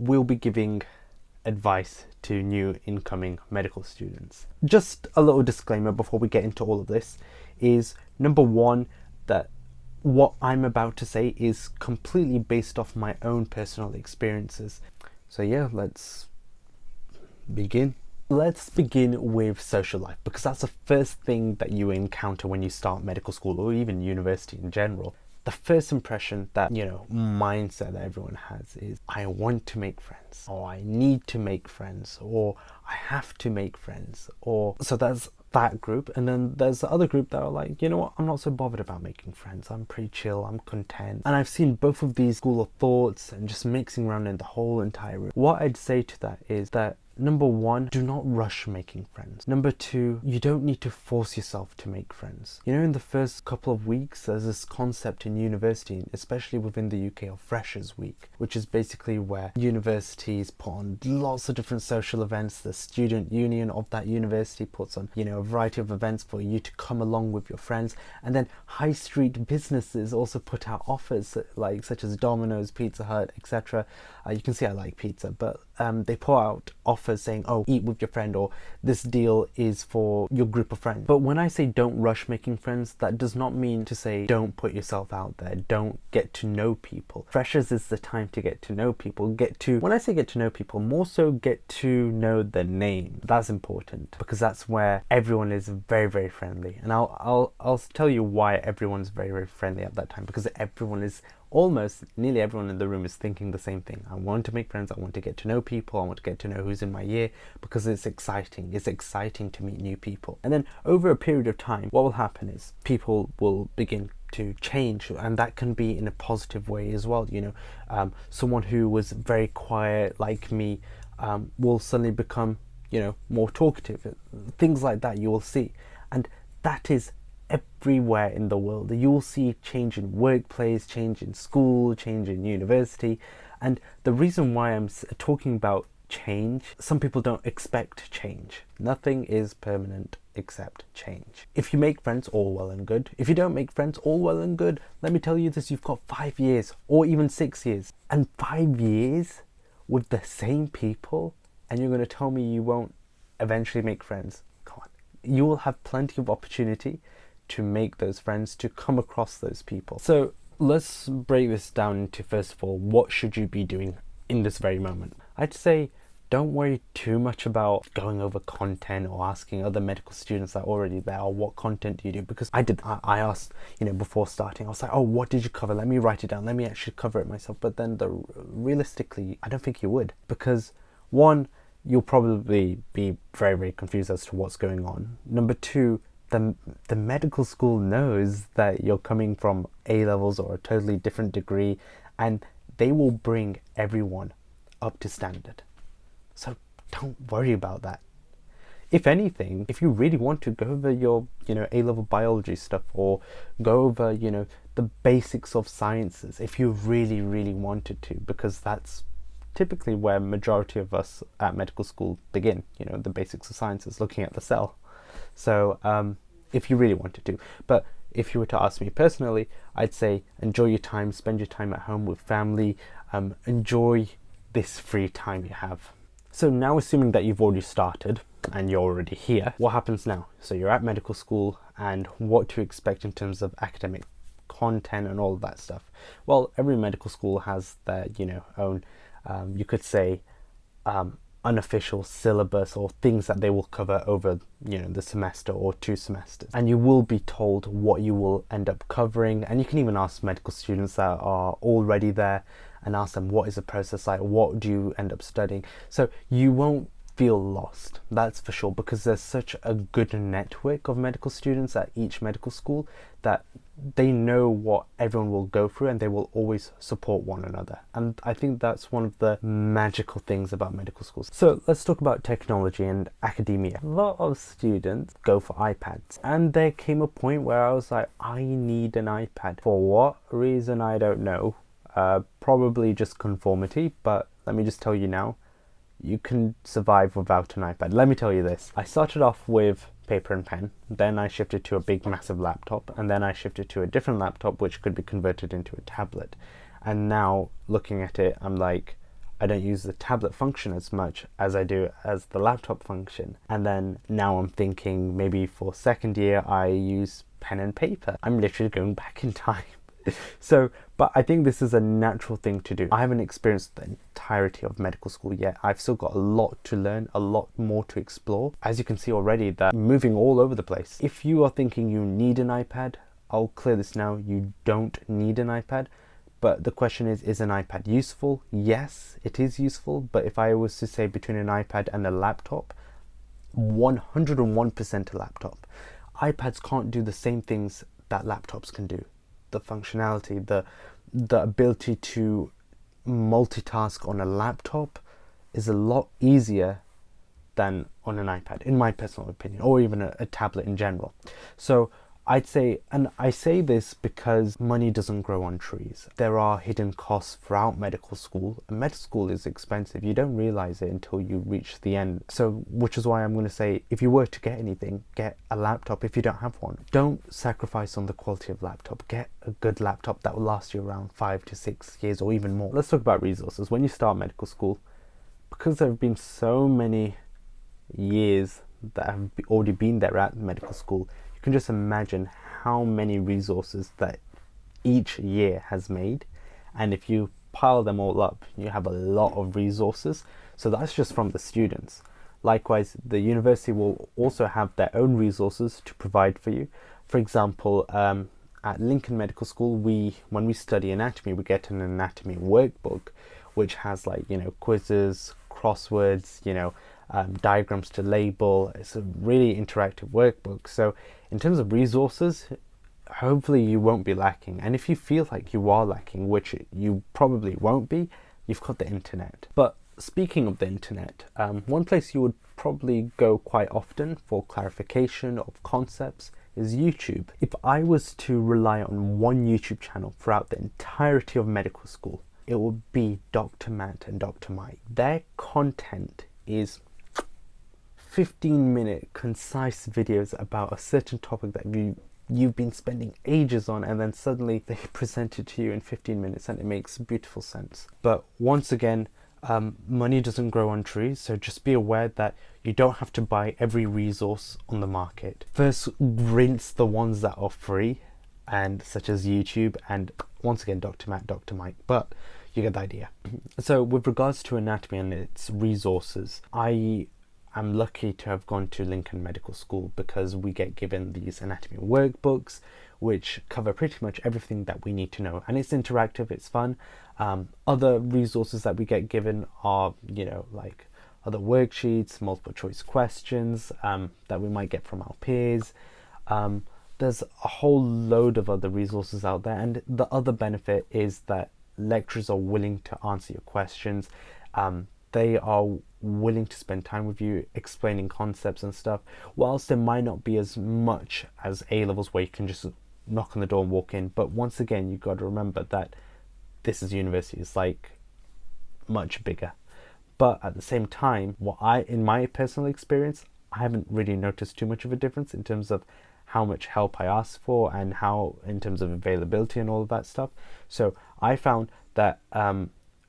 we'll be giving advice to new incoming medical students. Just a little disclaimer before we get into all of this is, number one, that what I'm about to say is completely based off my own personal experiences. So yeah, let's begin. Let's begin with social life, because that's the first thing that you encounter when you start medical school or even university in general. The first impression that, mindset that everyone has is, I want to make friends, or I need to make friends, or I have to make friends, or so that's that group. And then there's the other group that are like, you know what, I'm not so bothered about making friends, I'm pretty chill, I'm content. And I've seen both of these school of thoughts and just mixing around in the whole entire room. What I'd say to that is that, number one, do not rush making friends. Number two, you don't need to force yourself to make friends. In the first couple of weeks, there's this concept in university, especially within the UK, of Freshers Week, which is basically where universities put on lots of different social events. The student union of that university puts on, a variety of events for you to come along with your friends. And then high street businesses also put out offers such as Domino's, Pizza Hut, etc. You can see I like pizza, but they put out offers saying, oh, eat with your friend, or this deal is for your group of friends. But when I say don't rush making friends, that does not mean to say don't put yourself out there, don't get to know people. Freshers is the time to get to know people. When I say get to know people, more so get to know their name. That's important, because that's where everyone is very, very friendly. And I'll tell you why everyone's very, very friendly at that time, because nearly everyone in the room is thinking the same thing. I want to make friends, I want to get to know people, I want to get to know who's in my year, because it's exciting. It's exciting to meet new people. And then over a period of time, what will happen is people will begin to change, and that can be in a positive way as well. Someone who was very quiet like me will suddenly become, more talkative. Things like that you will see. And that is everywhere in the world. You will see change in workplace, change in school, change in university. And the reason why I'm talking about change, some people don't expect change. Nothing is permanent except change. If you make friends, all well and good. If you don't make friends, all well and good. Let me tell you this, you've got 5 years or even 6 years. And 5 years with the same people, and you're going to tell me you won't eventually make friends? Come on. You will have plenty of opportunity to make those friends, to come across those people. So let's break this down into, first of all, what should you be doing in this very moment? I'd say don't worry too much about going over content or asking other medical students that are already there, or what content do you do? Because I asked, before starting, I was like, oh, what did you cover? Let me write it down. Let me actually cover it myself. But then realistically, I don't think you would, because one, you'll probably be very, very confused as to what's going on. Number two, the medical school knows that you're coming from A-levels or a totally different degree, and they will bring everyone up to standard. So don't worry about that. If anything, if you really want to go over your, A-level biology stuff, or go over, the basics of sciences, if you really, really wanted to, because that's typically where majority of us at medical school begin, the basics of sciences, looking at the cell. So if you really wanted to. But if you were to ask me personally, I'd say enjoy your time, spend your time at home with family, enjoy this free time you have. So now, assuming that you've already started and you're already here, what happens now? So you're at medical school, and what to expect in terms of academic content and all of that stuff. Well, every medical school has their, own, you could say, unofficial syllabus, or things that they will cover over the semester or 2 semesters, and you will be told what you will end up covering. And you can even ask medical students that are already there and ask them, what is the process like, what do you end up studying? So you won't feel lost, that's for sure, because there's such a good network of medical students at each medical school that they know what everyone will go through, and they will always support one another. And I think that's one of the magical things about medical schools. So let's talk about technology and academia. A lot of students go for iPads, and there came a point where I was like, I need an iPad. For what reason, I don't know. Probably just conformity, but let me just tell you now, you can survive without an iPad. Let me tell you this. I started off with paper and pen, then I shifted to a big massive laptop, and then I shifted to a different laptop which could be converted into a tablet. And now looking at it, I'm like, I don't use the tablet function as much as I do as the laptop function. And then now I'm thinking maybe for second year I use pen and paper. I'm literally going back in time. So, but I think this is a natural thing to do. I haven't experienced the entirety of medical school yet. I've still got a lot to learn, a lot more to explore. As you can see already, that I'm moving all over the place. If you are thinking you need an iPad, I'll clear this now. You don't need an iPad. But the question is an iPad useful? Yes, it is useful. But if I was to say between an iPad and a laptop, 101% a laptop. iPads can't do the same things that laptops can do. The functionality, the ability to multitask on a laptop is a lot easier than on an iPad, in my personal opinion, or even a tablet in general. So I'd say, and I say this because money doesn't grow on trees. There are hidden costs throughout medical school. And medical school is expensive. You don't realize it until you reach the end. So, which is why I'm going to say, if you were to get anything, get a laptop if you don't have one. Don't sacrifice on the quality of laptop. Get a good laptop that will last you around 5 to 6 years or even more. Let's talk about resources. When you start medical school, because there have been so many years that have already been there at medical school, you can just imagine how many resources that each year has made, and if you pile them all up, you have a lot of resources. So that's just from the students. Likewise, the university will also have their own resources to provide for you. For example, at Lincoln Medical School, when we study anatomy, we get an anatomy workbook, which has quizzes, crosswords, diagrams to label. It's a really interactive workbook. So in terms of resources, hopefully you won't be lacking. And if you feel like you are lacking, which you probably won't be, you've got the internet. But speaking of the internet, one place you would probably go quite often for clarification of concepts is YouTube. If I was to rely on one YouTube channel throughout the entirety of medical school, it would be Dr. Matt and Dr. Mike. Their content is 15-minute concise videos about a certain topic that you've been spending ages on, and then suddenly they present it to you in 15 minutes and it makes beautiful sense. But once again, money doesn't grow on trees, so just be aware that you don't have to buy every resource on the market. First, rinse the ones that are free, and such as YouTube and once again Dr. Matt, Dr. Mike, but you get the idea. So with regards to anatomy and its resources, I'm lucky to have gone to Lincoln Medical School because we get given these anatomy workbooks which cover pretty much everything that we need to know, and it's interactive, it's fun. Other resources that we get given are, like other worksheets, multiple choice questions that we might get from our peers. There's a whole load of other resources out there, and the other benefit is that lecturers are willing to answer your questions. They are willing to spend time with you explaining concepts and stuff, whilst there might not be as much as A-levels where you can just knock on the door and walk in. But once again, you've got to remember that this is university, it's like much bigger. But at the same time, in my personal experience, I haven't really noticed too much of a difference in terms of how much help I ask for and how in terms of availability and all of that stuff. So I found that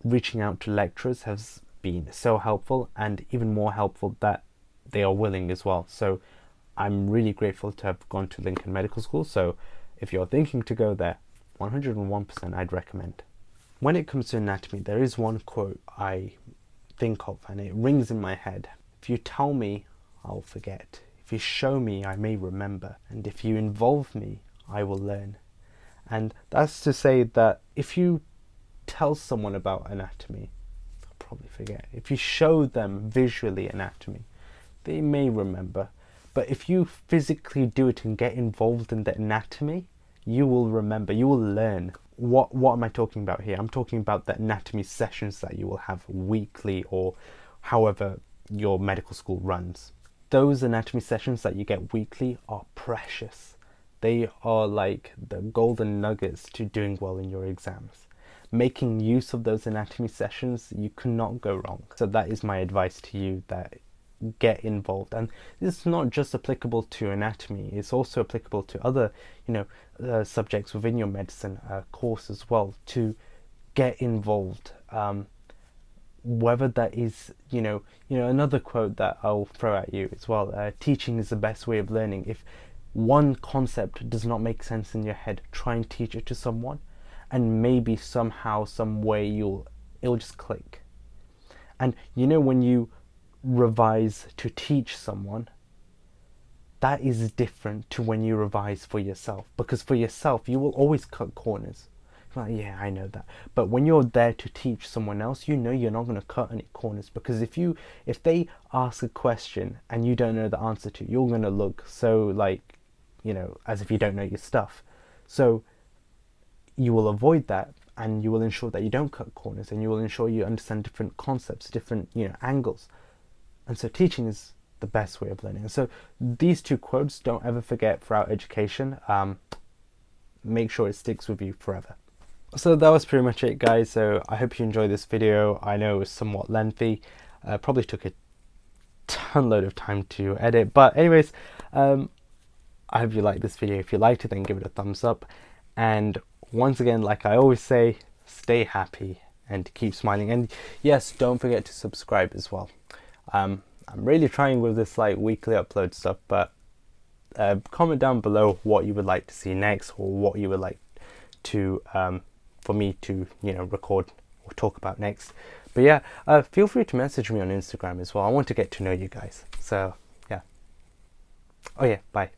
reaching out to lecturers has been so helpful, and even more helpful that they are willing as well. So I'm really grateful to have gone to Lincoln Medical School. So if you're thinking to go there, 101% I'd recommend. When it comes to anatomy, there is one quote I think of and it rings in my head. If you tell me, I'll forget. If you show me, I may remember. And if you involve me, I will learn. And that's to say that if you tell someone about anatomy, they'll probably forget. If you show them visually anatomy, they may remember. But if you physically do it and get involved in the anatomy, you will remember, you will learn. What am I talking about here? I'm talking about the anatomy sessions that you will have weekly or however your medical school runs. Those anatomy sessions that you get weekly are precious. They are like the golden nuggets to doing well in your exams. Making use of those anatomy sessions, you cannot go wrong. So that is my advice to you, that get involved. And this is not just applicable to anatomy, it's also applicable to other subjects within your medicine course as well, to get involved. whether that is, another quote that I'll throw at you as well, teaching is the best way of learning. If one concept does not make sense in your head, try and teach it to someone, and maybe somehow, some way, it'll just click. And when you revise to teach someone, that is different to when you revise for yourself, because for yourself you will always cut corners. Like, yeah, I know that. But when you're there to teach someone else, you're not going to cut any corners, because if they ask a question and you don't know the answer to, you're going to look so like, as if you don't know your stuff. So you will avoid that, and you will ensure that you don't cut corners, and you will ensure you understand different concepts, different angles. And so teaching is the best way of learning. And so these two quotes, don't ever forget throughout education. Make sure it sticks with you forever. So that was pretty much it, guys. So I hope you enjoyed this video. I know it was somewhat lengthy, probably took a ton load of time to edit, but anyways, I hope you liked this video. If you liked it, then give it a thumbs up, and once again, like I always say, stay happy and keep smiling. And yes, don't forget to subscribe as well. I'm really trying with this like weekly upload stuff, but comment down below what you would like to see next, or what you would like to for me to record or talk about next. But yeah, feel free to message me on Instagram as well. I want to get to know you guys. So yeah. Oh yeah, bye.